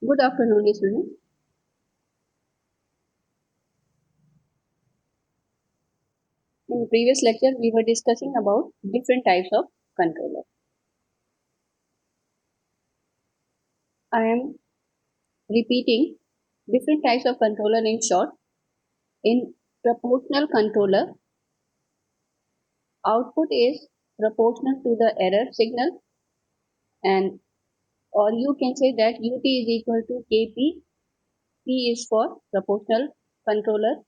Good afternoon, students. In previous lecture, we were discussing about different types of controller. I am repeating different types of controller in short. In proportional controller, output is proportional to the error signal, and or you can say that ut is equal to kp. P is for proportional controller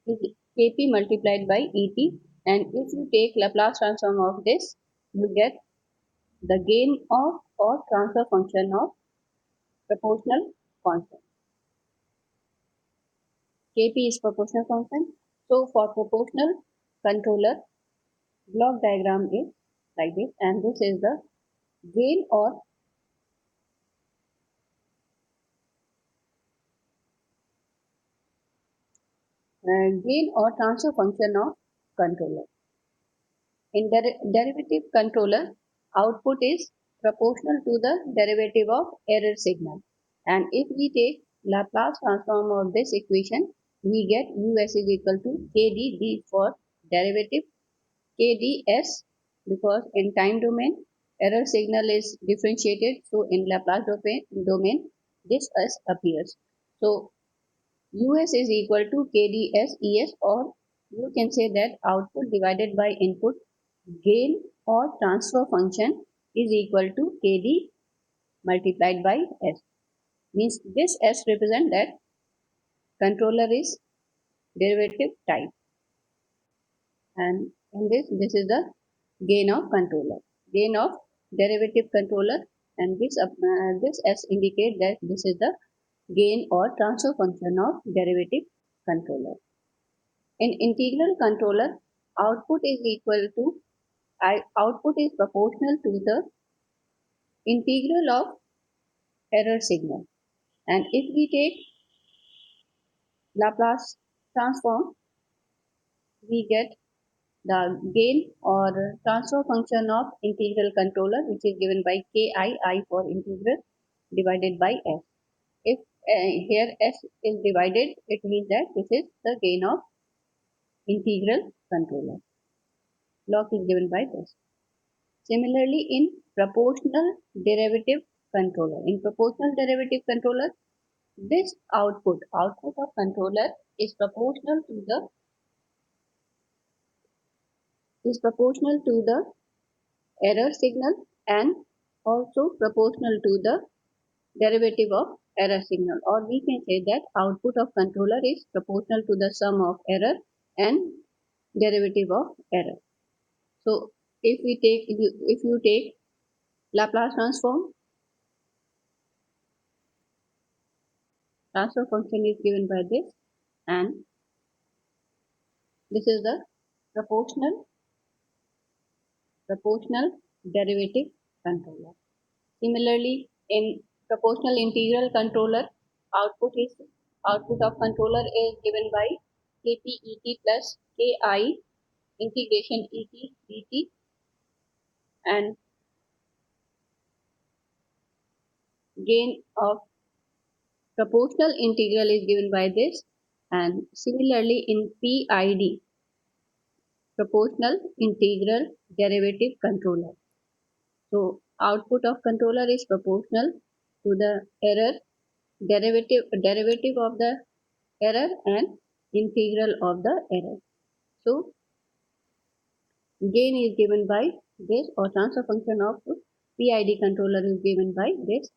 is kp multiplied by et, and if you take Laplace transform of this, you get the gain of or transfer function of proportional constant. Kp is proportional constant. So for proportional controller, block diagram is like this, and this is the gain or transfer function of controller. In derivative controller, output is proportional to the derivative of error signal. And if we take Laplace transform of this equation, we get us is equal to kd, d for derivative, kds, because in time domain, error signal is differentiated. So in Laplace domain this s appears. So us is equal to kds es, or you can say that output divided by input gain or transfer function is equal to kd multiplied by s. Means this s represent that controller is derivative type, and in this is the gain of controller, gain of derivative controller, and this s indicate that this is the gain or transfer function of derivative controller. In integral controller, output is equal to output is proportional to the integral of error signal, and if we take Laplace transform, we get the gain or transfer function of integral controller, which is given by ki, I for integral, divided by s. If here s is divided, it means that this is the gain of integral controller. Block is given by this. Similarly, in proportional derivative controller, this output of controller is proportional to the error signal and also proportional to the derivative of error signal, or we can say that output of controller is proportional to the sum of error and derivative of error. So if you take Laplace transfer function is given by this, and this is the proportional derivative controller. Similarly, in proportional integral controller, output of controller is given by kp plus ki integration dt, and gain of proportional integral is given by this. And similarly, in PID, proportional integral derivative controller, so output of controller is proportional to the error derivative of the error and integral of the error. So gain is given by this, or transfer function of PID controller is given by this,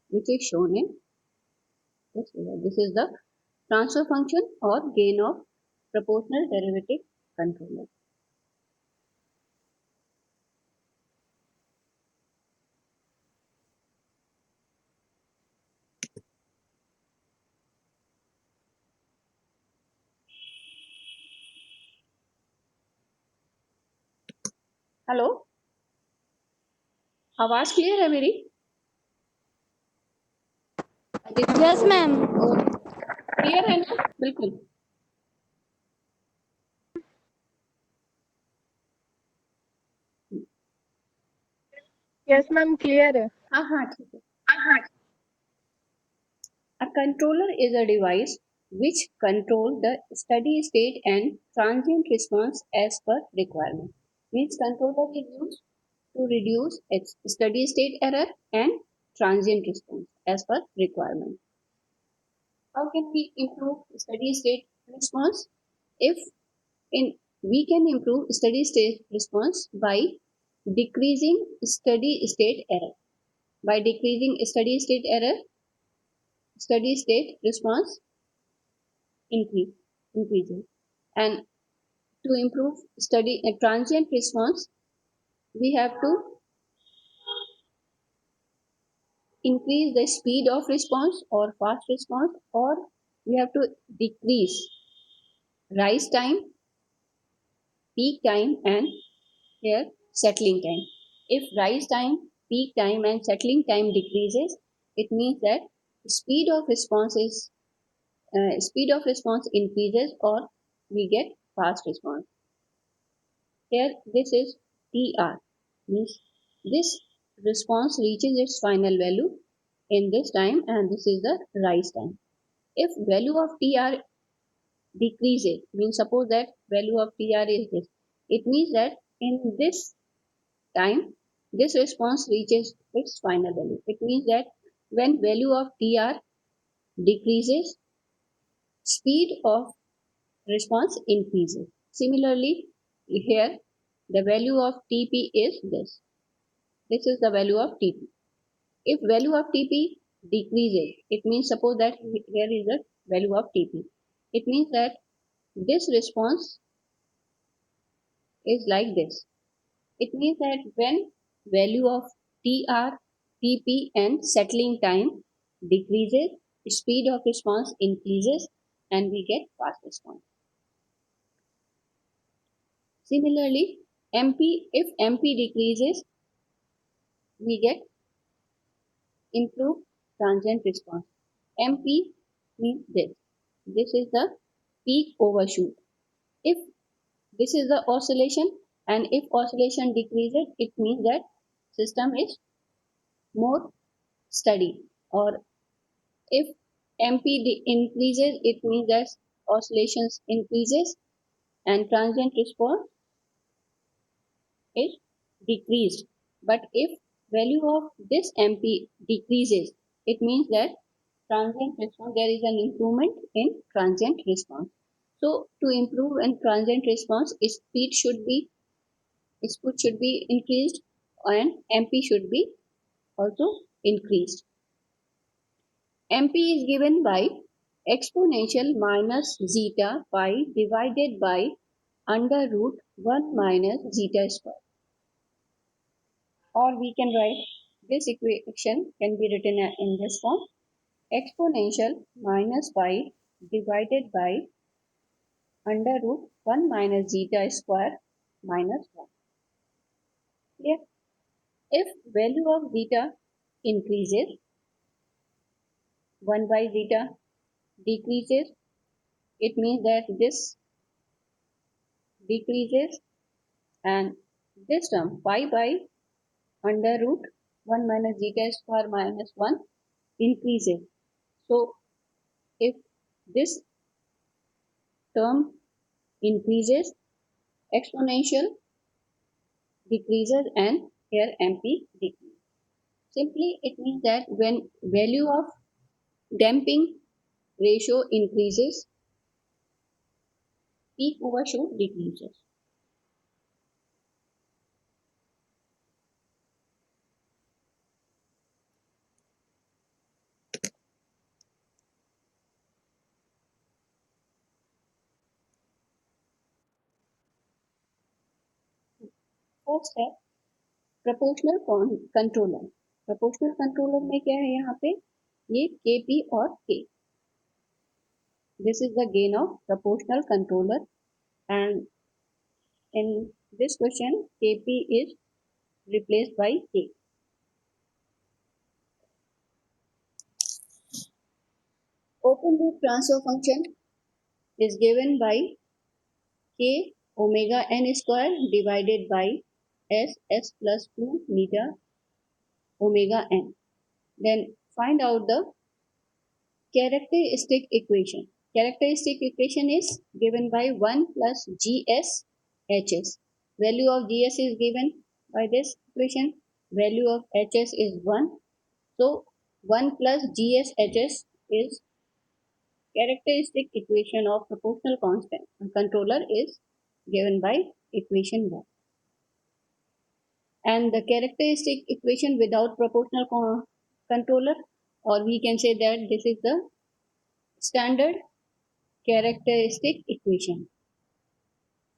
which is shown in this figure. This is the transfer function or gain of proportional derivative controller. Hello, आवाज clear है मेरी? Yes ma'am. Clear है ना? बिल्कुल। Yes ma'am clear है। हाँ हाँ ठीक है। controller is a device which controls the steady state and transient response as per requirement. Means controller is used to reduce its steady state error and transient response as per requirement. How can we improve steady state response? If we can improve steady state response by decreasing steady state error. By decreasing steady state error, steady state response increases. And to improve steady transient response, we have to increase the speed of response or fast response, or we have to decrease rise time, peak time, and here settling time. If rise time, peak time, and settling time decreases, it means that speed of response increases, or we get fast response. Here this is TR, means this response reaches its final value in this time, and this is the rise time. If value of TR decreases, means suppose that value of TR is this, it means that in this time this response reaches its final value. It means that when value of TR decreases, speed of response increases. Similarly, here the value of TP is this. This is the value of TP. If value of TP decreases, it means suppose that here is the value of TP. It means that this response is like this. It means that when value of TR, TP and settling time decreases, speed of response increases and we get fast response. Similarly, if MP decreases, we get improved transient response. MP means this. This is the peak overshoot. If this is the oscillation, and if oscillation decreases, it means that system is more steady. Or if MP increases, it means that oscillations increases and transient response is decreased. But if value of this MP decreases, it means that transient response, there is an improvement in transient response. So to improve in transient response, speed should be increased and MP should be also increased. MP is given by exponential minus zeta pi divided by under root 1 minus zeta square. Or we can write this equation can be written in this form: exponential minus pi divided by under root 1 minus zeta square minus 1. Clear? If value of zeta increases, 1 by zeta decreases, it means that this decreases, and this term pi by under root 1 minus zeta square minus 1 increases. So if this term increases, exponential decreases and here MP decreases. Simply it means that when value of damping ratio increases, peak overshoot decreases. First है proportional controller. Proportional controller में क्या है यहाँ पे, ये KP और K. This is the gain of proportional controller, and in this question KP is replaced by K. Open loop transfer function is given by K omega n square divided by S plus 2 meter omega n. Then find out the characteristic equation. Characteristic equation is given by 1 plus GS HS. Value of GS is given by this equation. Value of HS is 1. So 1 plus GS HS is characteristic equation of proportional constant controller is given by equation 1. And the characteristic equation without proportional controller, or we can say that this is the standard characteristic equation.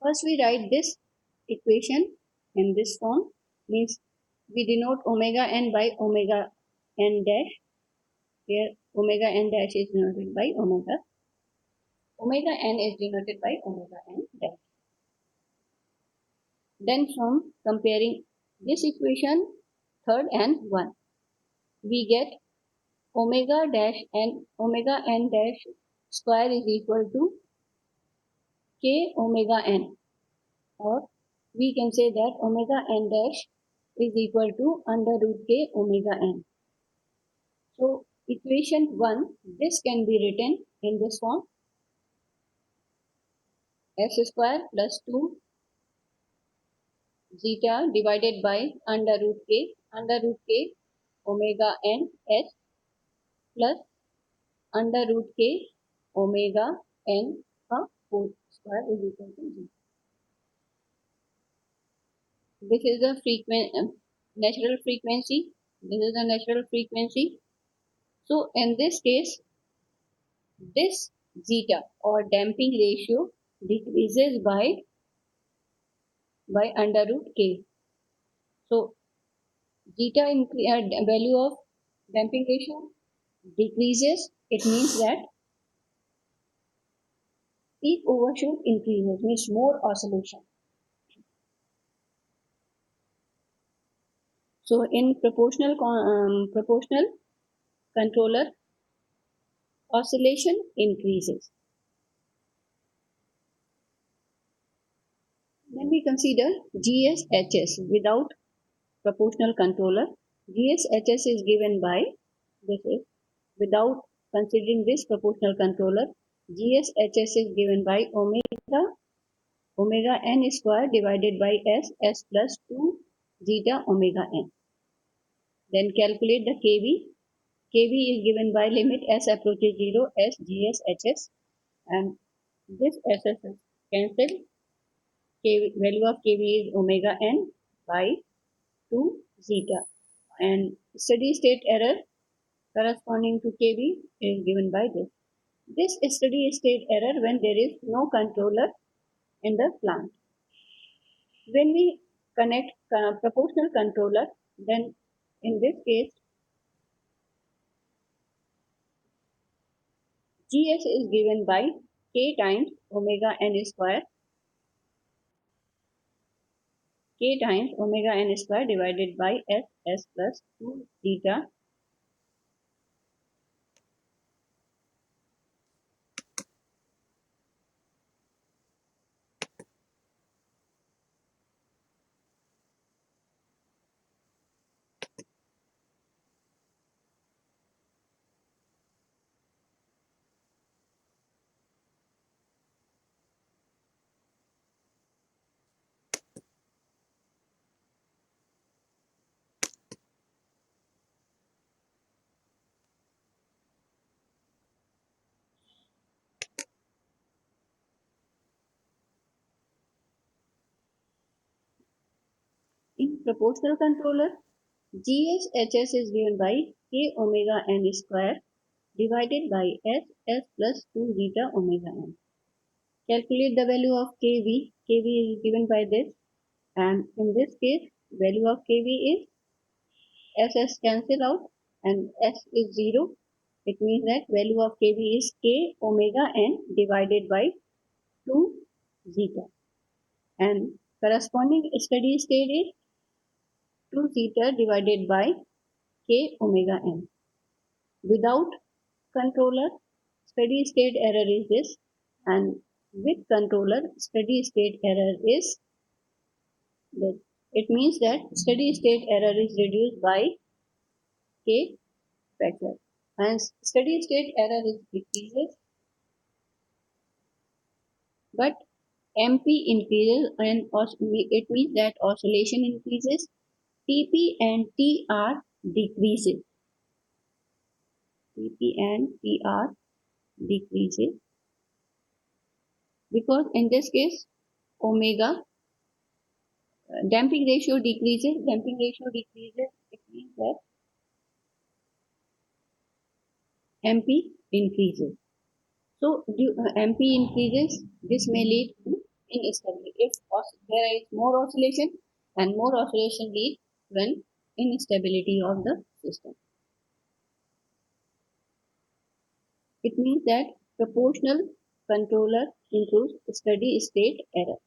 First we write this equation in this form, means we denote omega n by omega n dash. Here omega n dash is denoted by omega n is denoted by omega n dash. Then from comparing this equation third and 1, we get omega n dash square is equal to k omega n, or we can say that omega n dash is equal to under root k omega n. So equation 1, this can be written in this form: s square plus 2 zeta divided by under root k omega n s plus under root k omega n whole square is equal to 0. This is the natural frequency. This is the natural frequency. So in this case, this zeta or damping ratio decreases by under root k. So zeta value of damping ratio decreases. It means that peak overshoot increases, means more oscillation. So in proportional controller, oscillation increases. Then we consider GSHS without proportional controller. GSHS is given by, this is without considering this proportional controller, GSHS is given by omega n square divided by s plus 2 zeta omega n. Then calculate the kV. kV is given by limit s approaches 0 s GSHS, and this s is cancelled. Value of kV is omega n by 2 zeta, and steady state error corresponding to kV is given by this. This steady state error when there is no controller in the plant. When we connect proportional controller, then in this case GS is given by k times omega n square, k times omega n square divided by s plus 2 zeta in proportional controller. GSHS is given by k omega n square divided by s plus 2 zeta omega n. Calculate the value of kV. kV is given by this, and in this case value of kV is s cancel out and s is 0. It means that value of kV is k omega n divided by 2 zeta, and corresponding steady state is 2 zeta divided by k omega n. Without controller, steady state error is this, and with controller, steady state error is this. It means that steady state error is reduced by k factor. and steady state error is decreases, but MP increases, and it means that oscillation increases. TP and TR decreases. TP and TR decreases because in this case omega damping ratio decreases. Damping ratio decreases. It means that MP increases. So MP increases. This may lead to instability. If there is more oscillation, and more oscillation leads to an instability of the system. It means that proportional controller improves steady state error.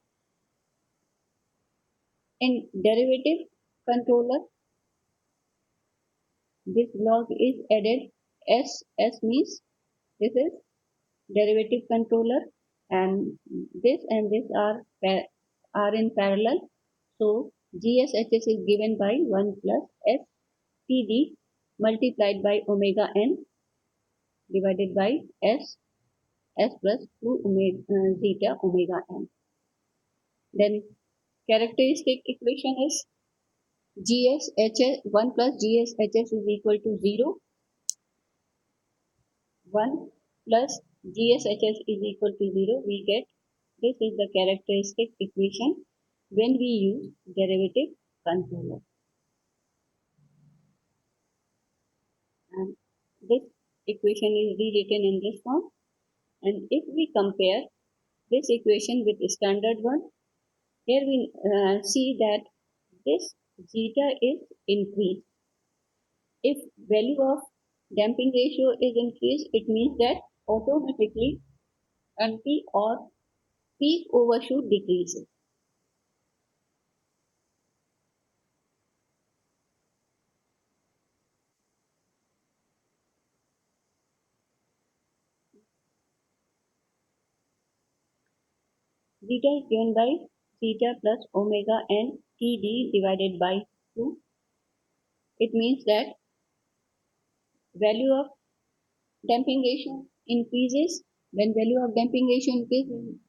In derivative controller, this block is added. S means this is derivative controller, and this are in parallel. So GSHS is given by 1 plus STD multiplied by omega n divided by S plus 2 zeta omega n. Then characteristic equation is GSHS 1 plus GSHS is equal to 0. 1 plus GSHS is equal to 0. We get this is the characteristic equation when we use derivative controller. And this equation is rewritten in this form. And if we compare this equation with the standard one, here we see that this zeta is increased. If value of damping ratio is increased, it means that automatically MP or peak overshoot decreases. Zeta is given by zeta plus omega n TD divided by 2. It means that value of damping ratio increases. When value of damping ratio increases,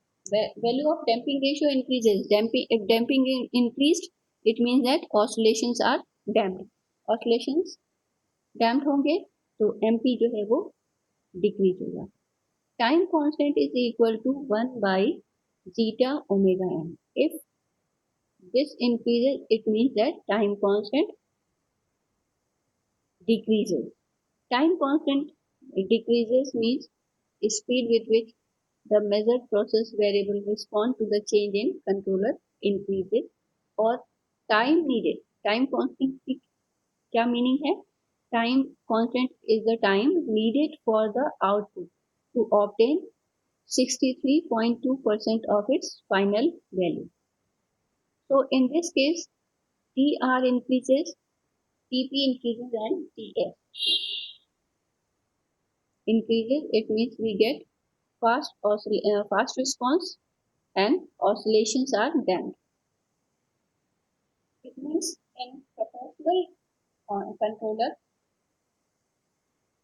value of damping ratio increases. If damping increased, it means that oscillations are damped. Oscillations damped होंगे तो MP जो है वो decrease होगा. Time constant is equal to 1 by zeta omega n. If this increases, it means that time constant decreases. Time constant decreases means speed with which the measured process variable respond to the change in controller increases, or time needed. Time constant की क्या meaning है? Time constant is the time needed for the output to obtain 63.2% of its final value. So in this case, TR increases, TP increases, and TS increases. It means we get fast response and oscillations are damped. It means in proportional controller,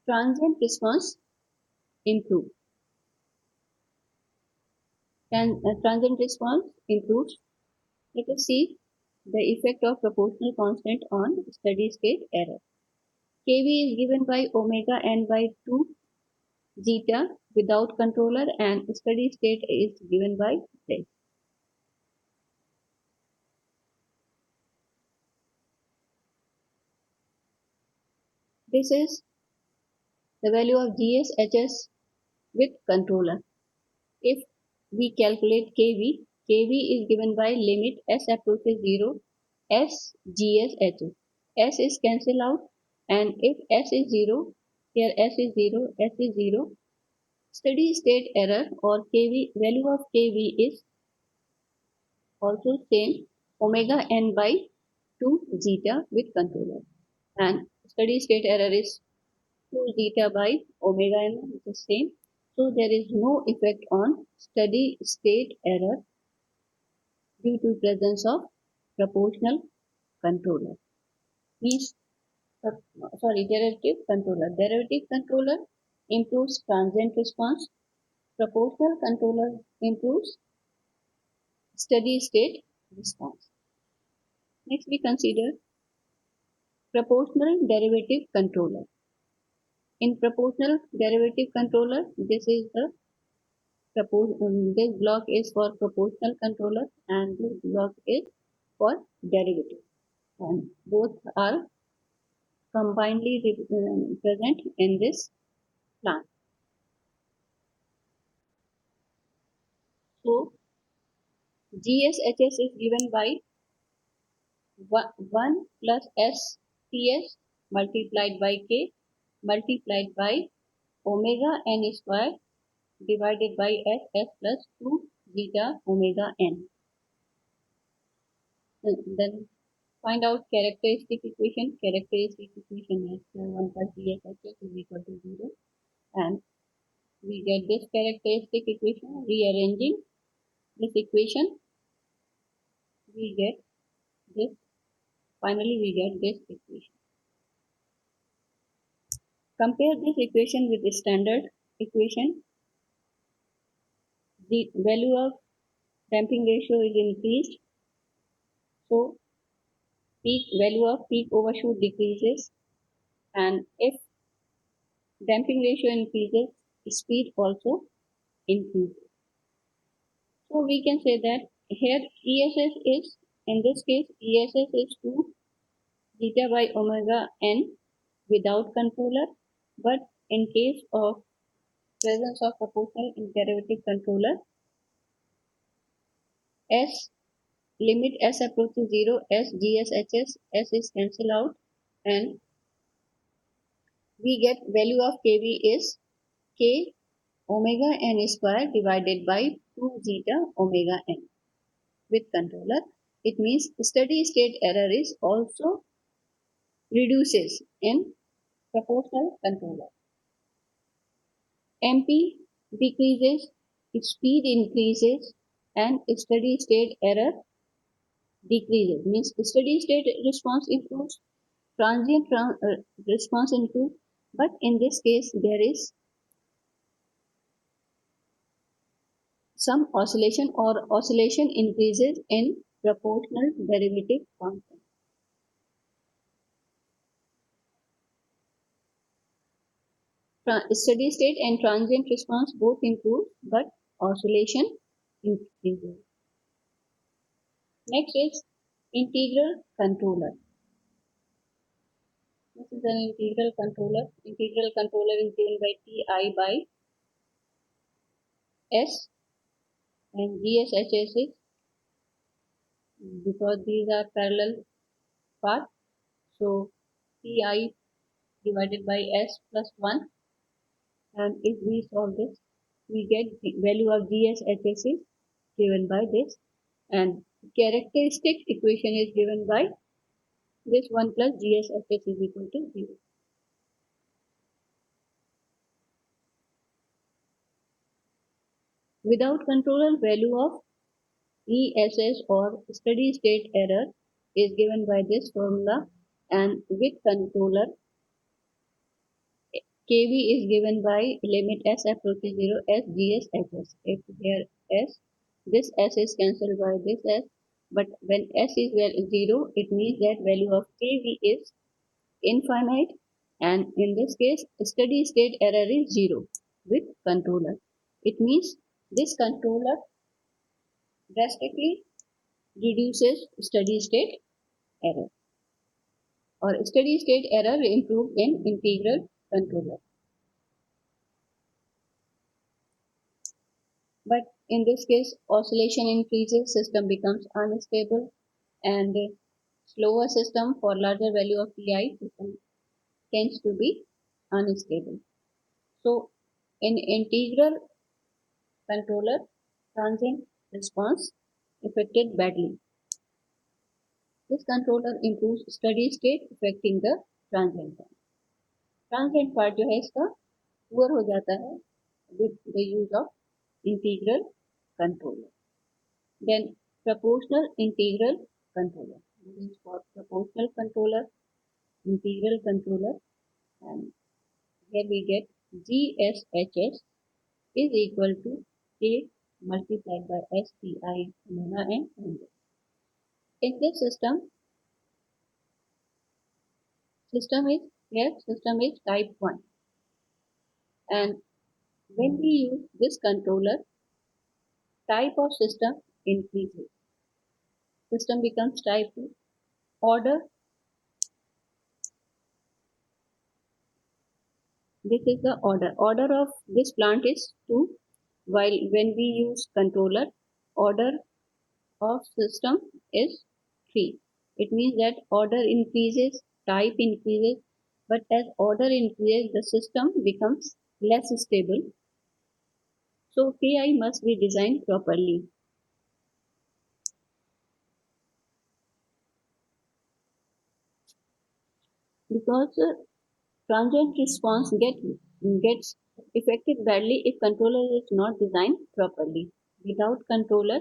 transient response improves. Transient response improves. Let us see the effect of proportional constant on steady state error. Kv is given by omega n by 2 zeta without controller, and steady state is given by this. This is the value of GSHS with controller. If we calculate Kv, Kv is given by limit S approaches 0, S GSHS. S is cancelled out, and if S is 0, here S is 0, S is 0. Steady state error or Kv, value of Kv is also same, omega n by 2 zeta with controller, and steady state error is 2 zeta by omega n, which is same. So there is no effect on steady state error due to presence of proportional controller. Means derivative controller. Derivative controller improves transient response. Proportional controller improves steady state response. Next we consider proportional derivative controller. In proportional derivative controller, this block is for proportional controller and this block is for derivative, and both are combinedly present in this plant. So GSHS is given by 1 plus STS multiplied by K multiplied by omega n square divided by SS plus 2 zeta omega n. Then find out characteristic equation. Characteristic equation is 1 plus GSHS is equal to 0, and we get this characteristic equation. Rearranging this equation, we get this. Finally, we get this equation. Compare this equation with the standard equation. The value of damping ratio is increased, so value of peak overshoot decreases, and if damping ratio increases, speed also increases. So we can say that here ESS is, in this case, ESS is 2 zeta by omega n without controller, but in case of presence of proportional derivative controller, S limit S approaches 0, S GSHS, S is cancelled out, and we get value of kV is k omega n square divided by 2 zeta omega n. With controller, it means steady state error is also reduces in proportional controller. MP decreases, speed increases, and steady state error decreases. Means steady state response improves, transient response improves, but in this case there is some oscillation, or oscillation increases in proportional derivative constant. Steady state and transient response both improve, but oscillation increases. Next is integral controller. This is an integral controller. Integral controller is given by Ti by S, and GSHS is, because these are parallel paths, so Ti divided by S plus 1, and if we solve this, we get the value of GSHS is given by this, and characteristic equation is given by this 1 plus GSHS is equal to 0. Without controller, value of ESS or steady state error is given by this formula, and with controller, kV is given by limit S approaches 0, S GSHS. If here S, this S is cancelled by this S, but when S is 0, it means that value of kV is infinite, and in this case steady state error is 0 with controller. It means this controller drastically reduces steady state error, or steady state error improved in integral controller. But in this case, oscillation increases, system becomes unstable, and slower system for larger value of Pi system tends to be unstable. So in integral controller, transient response affected badly. This controller improves steady state affecting the transient part. Transient part जो है इसका poor हो जाता है with the use of integral controller. Then proportional integral controller. This is for proportional controller. integral controller, and here we get GSHS is equal to K multiplied by SPI omega n omega. In this system is type 1, and when we use this controller, type of system increases. System becomes type 2. Order, this is the order. Order of this plant is 2, while when we use controller, order of system is 3. It means that order increases, type increases, but as order increases, the system becomes less stable. So KI must be designed properly. Because transient response gets affected badly if controller is not designed properly. Without controller,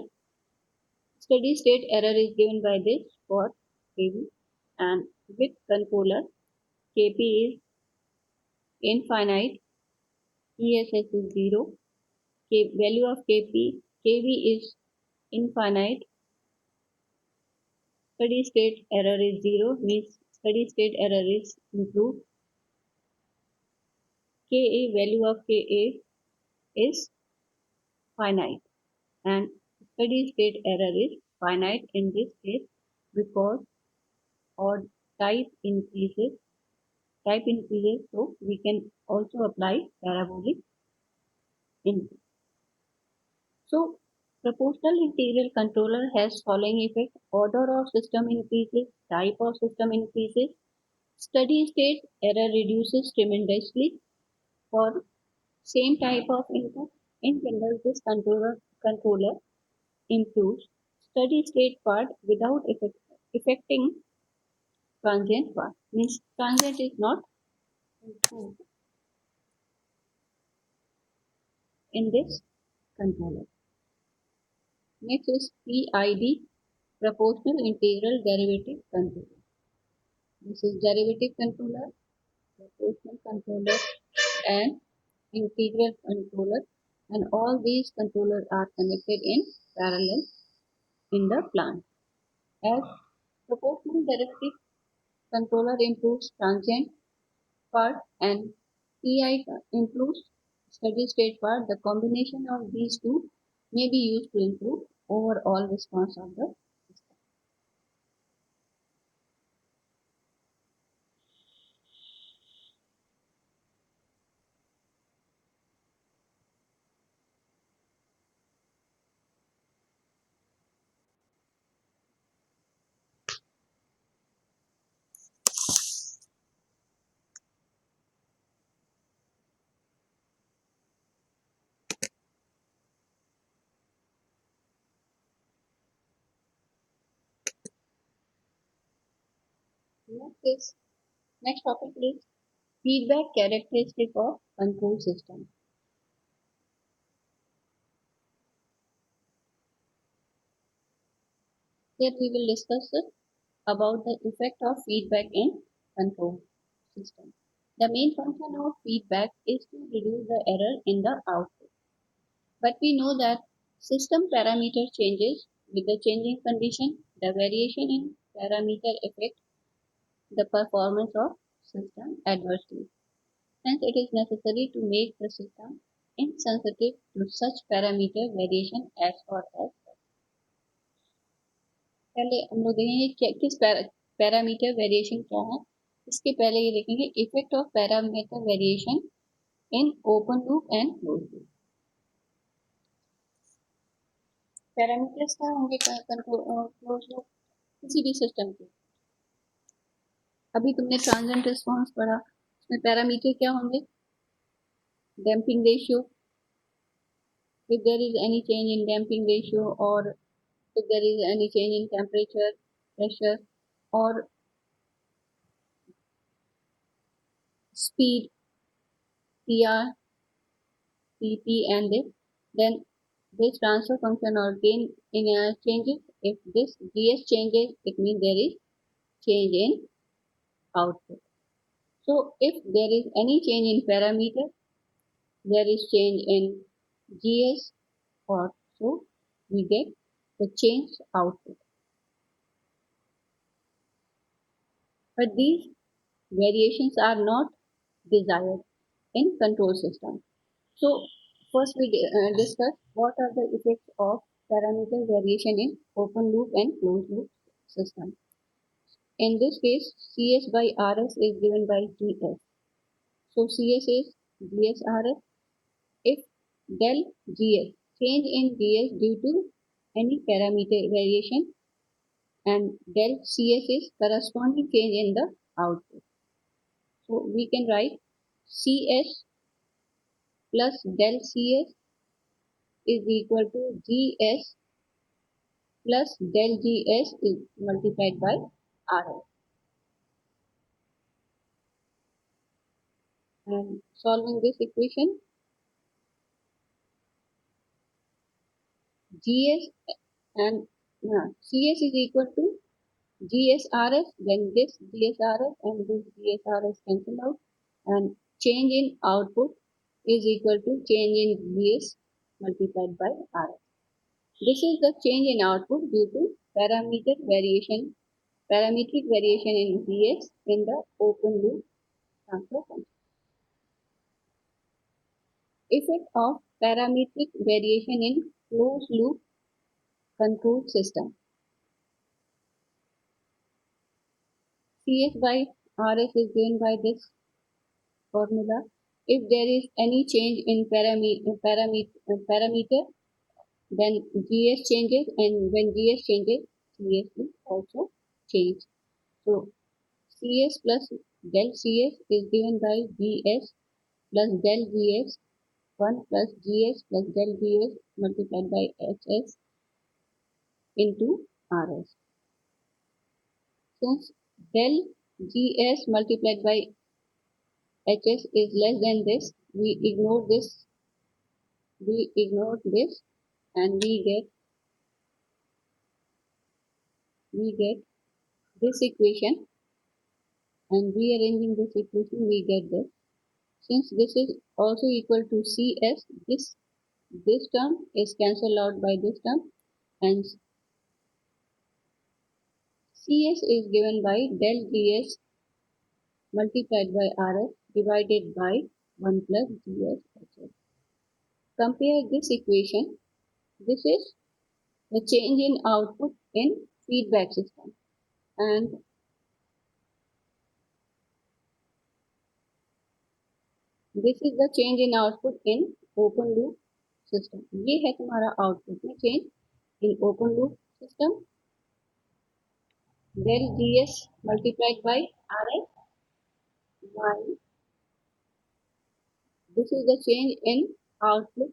steady state error is given by this for KV, and with controller, KP is infinite, ESS is 0, value of KV is infinite, steady state error is 0, means steady state error is improved. Ka, value of Ka is finite, and steady state error is finite in this case because or type increases, so we can also apply parabolic input. So proportional integral controller has following effect: order of system increases, type of system increases, steady state error reduces tremendously for same type of input. In general, this controller improves steady state part without affecting transient part. Means transient is not improved in this controller. Next is PID, proportional integral derivative controller. This is derivative controller, proportional controller, and integral controller, and all these controllers are connected in parallel in the plant. As proportional derivative controller improves transient part and PI improves steady state part, the combination of these two may be used to improve overall response of the system. Next topic is feedback characteristic of control system. Here we will discuss about the effect of feedback in control system. The main function of feedback is to reduce the error in the output. But we know that system parameter changes with the changing condition. The variation in parameter affect the performance of system adversely. Hence, it is necessary to make the system insensitive to such parameter variation as far as पहले हम लोग देखेंगे किस parameter variation क्या है. इसके पहले ये देखेंगे effect of parameter variation in open loop and close loop. Parameters क्या होंगे क्लोज लूप किसी भी सिस्टम के. अभी तुमने ट्रांजिएंट रिस्पांस पढ़ा, उसमें पैरामीटर क्या होंगे? Damping ratio, if there is any change in damping ratio, or if there is any change in temperature, pressure, or speed, PR, PP, and then this transfer function or gain changes. If this GS changes, it means there is change in output. So if there is any change in parameter, there is change in GS, or so we get the changed output. But these variations are not desired in control system. So first we discuss what are the effects of parameter variation in open loop and closed loop system. In this case, CS by RS is given by GS. So CS is GS RS. If del GS, change in GS due to any parameter variation, and del CS is corresponding change in the output. So we can write CS plus del CS is equal to GS plus del GS is multiplied by RS. And solving this equation, GS and CS is equal to GSRS, then this GSRS and this GSRS cancel out, and change in output is equal to change in GS multiplied by RS. This is the change in output due to parametric variation in GS in the open loop transfer function. Effect of parametric variation in closed loop control system. CS by RS is given by this formula. If there is any change in parameter, then GS changes, and when GS changes, CS will also change. So CS plus del CS is given by GS plus del GS 1 plus GS plus del GS multiplied by HS into RS. Since del GS multiplied by HS is less than this, we ignore this, and we get this equation, and rearranging this equation we get this. Since this is also equal to CS, this term is cancelled out by this term, and CS is given by del GS multiplied by RS divided by 1 plus GS HS. Compare this equation. This is the change in output in feedback system, and this is the change in output in open loop system. ये है तुम्हारा output में change in open loop system. Del GS multiplied by RS, while this is the change in output,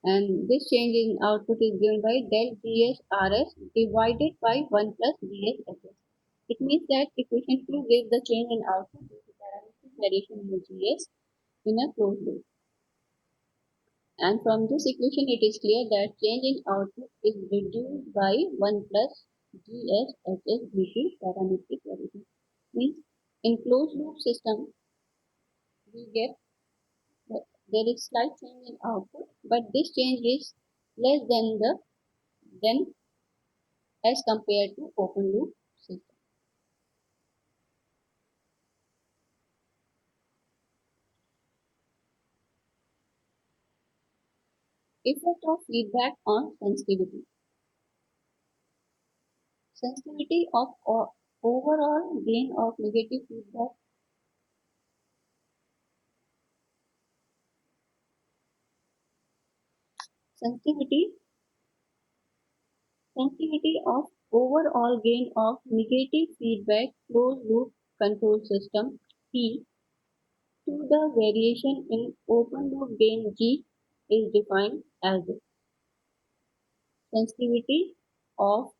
and this change in output is given by del GS RS divided by 1 plus GS HS. It means that equation 2 gives the change in output due to parametric variation in GS in a closed loop. And from this equation it is clear that change in output is reduced by 1 plus GS HS due to parametric variation. Means in closed loop system we get there is slight change in output, but this change is less than as compared to open loop system. Effect of feedback on sensitivity. Sensitivity of overall gain of negative feedback. Sensitivity of overall gain of negative feedback closed loop control system T to the variation in open loop gain G is defined as this. Sensitivity of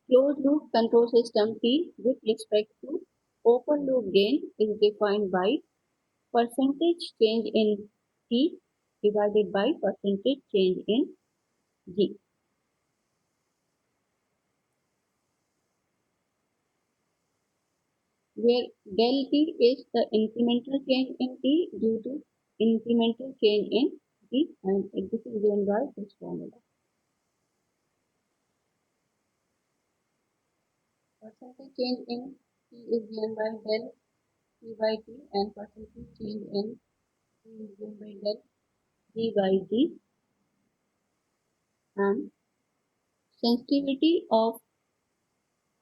closed loop control system T with respect to open loop gain is defined by percentage change in T divided by percentage change in G. where del T is the incremental change in T due to incremental change in T, and this is given by this formula. Percentage change in T is given by del T by T, and percentage change in T is given by del D by D, and sensitivity of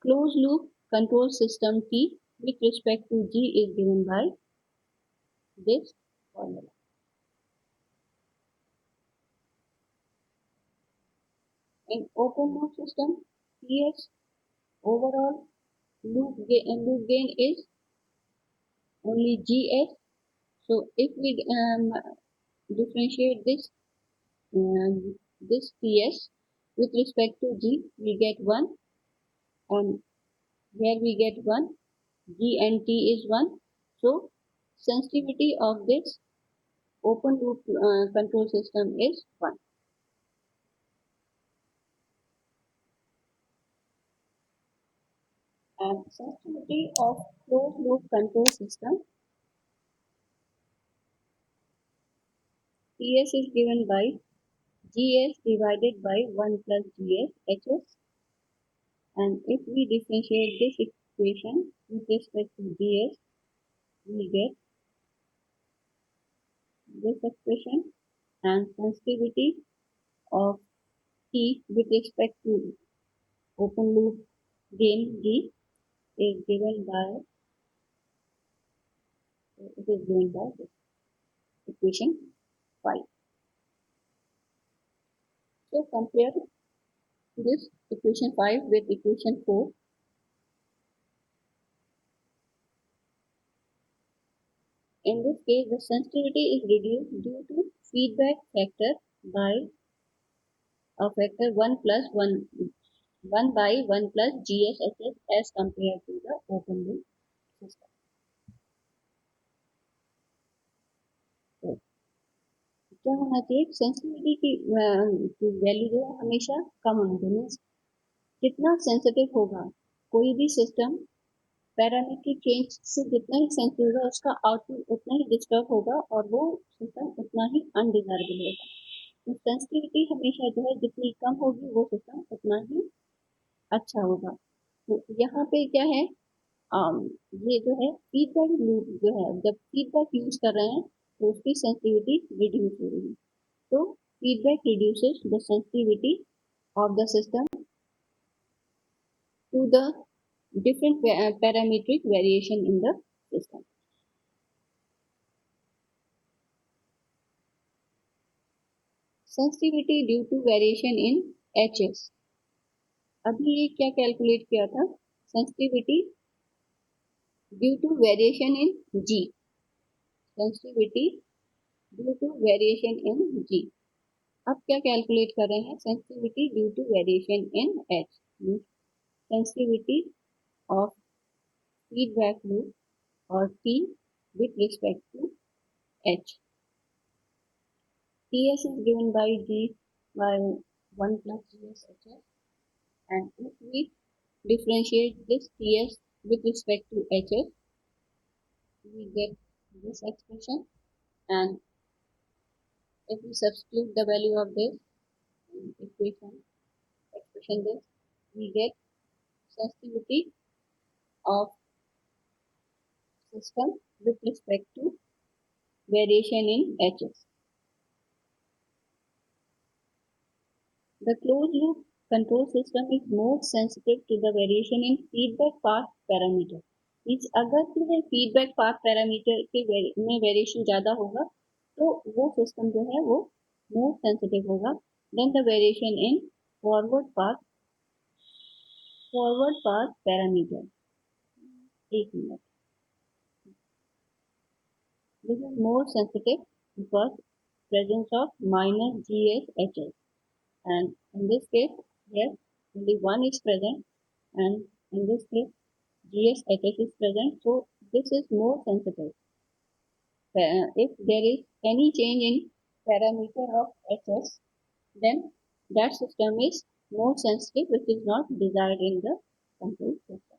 closed loop control system T with respect to G is given by this formula. In open loop system, Ts overall loop gain is only Gs. So if we differentiate this Ts with respect to G, we get 1, and here we get 1, G and T is 1. So sensitivity of this open loop control system is 1. And sensitivity of closed loop control system, Ts is given by Gs divided by 1 plus Gs Hs, and if we differentiate this equation with respect to Gs, we get this expression, and sensitivity of T with respect to open loop gain D is given by this equation 5. So compare this equation 5 with equation 4. In this case, the sensitivity is reduced due to feedback factor by a factor 1 plus 1 by 1 plus GSHS as compared to the open loop system. तो क्या होना चाहिए, sensitivity की value जो है हमेशा कम होनी चाहिए. कितना सेंसिटिव होगा कोई भी सिस्टम, पैरामीट्रिक चेंज से जितना ही सेंसिटिव होगा उसका आउटपुट उतना ही डिस्टर्ब होगा और वो सिस्टम उतना ही अनडिजायरेबल होगा. तो सेंसिटिविटी हमेशा जो है जितनी कम होगी वो सिस्टम उतना ही अच्छा होगा. तो यहाँ पे क्या है, ये जो है फीडबैक लूप जो है, जब फीडबैक यूज कर रहे हैं तो उसकी सेंसिटिविटी रिड्यूस हो रही है. तो feedback reduces the sensitivity of the system to the different parametric variation in the system. Sensitivity due to variation in Hs. अभी ये क्या कैलकुलेट किया था, sensitivity due to variation in G. Sensitivity due to variation in G. अब क्या calculate कर रहे हैं, sensitivity due to variation in H. Sensitivity of feedback loop और T with respect to H. Ts is given by G by 1 plus GSHS, and if we differentiate this Ts with respect to Hs, we get this expression, and if we substitute the value of this expression this, we get sensitivity of system with respect to variation in Hs. The closed loop control system is more sensitive to the variation in feedback path parameter. Means अगर जो है feedback path parameter के में variation ज़्यादा होगा तो वो system जो है वो मोर सेंसिटिव होगा then the variation in forward path parameter. एक minute, this is more sensitive because presence of minus GSHS, and in this case here only one is present, and in this case GSHS is present, so this is more sensitive. If there is any change in parameter of HS, then that system is more sensitive, which is not desired in the control system.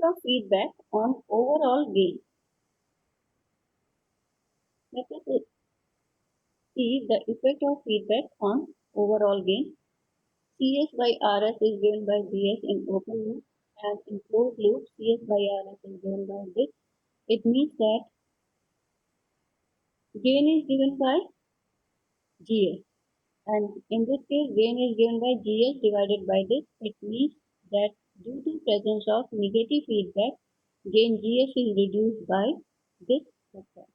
of feedback on overall gain. Let us see the effect of feedback on overall gain. CS by RS is given by GS in open loop, and in closed loop CS by RS is given by this. It means that gain is given by GS, and in this case gain is given by GS divided by this. It means that due to presence of negative feedback, gain GS is reduced by this factor.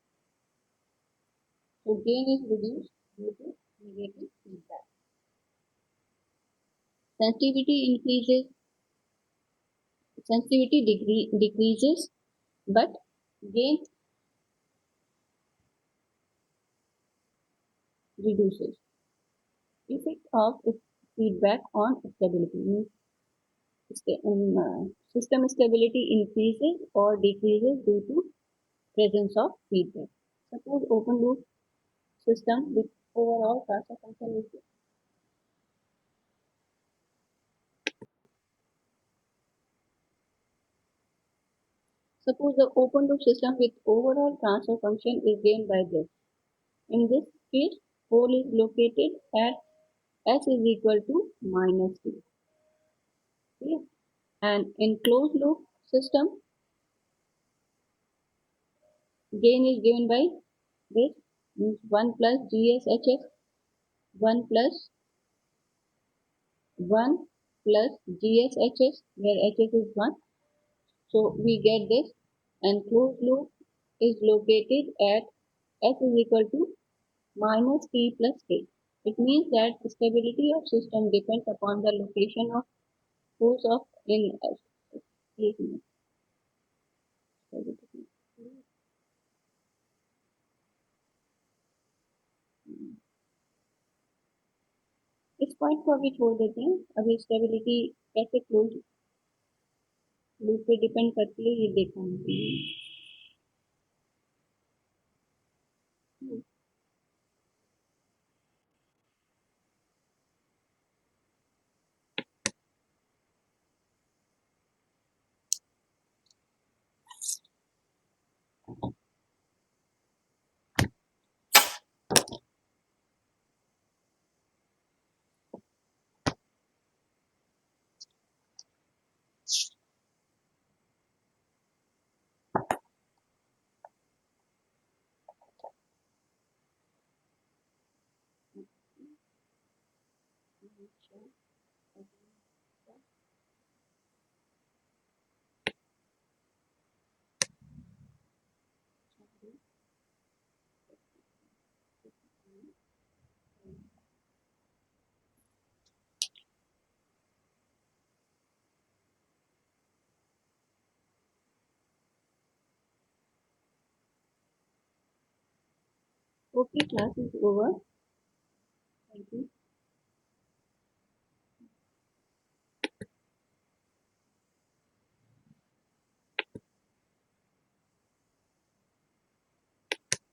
So gain is reduced due to negative feedback. Sensitivity decreases, but gain reduces. Effect of feedback on stability means system stability increases or decreases due to presence of feedback. Suppose open loop system with overall transfer function is this. Suppose the open loop system with overall transfer function is given by this. In this case, pole is located at S is equal to minus T. Okay. And in closed loop system, gain is given by this means 1 plus GSHS 1 plus 1 plus GSHS where HS is 1. So we get this, and closed loop is located at S is equal to minus T plus K. It means that stability of system depends upon the location of force of in S. इस point को अभी छोड़ देते हैं. अभी stability कैसे close loop पे depend करती है ये देखना है. Okay, class is over. Thank you.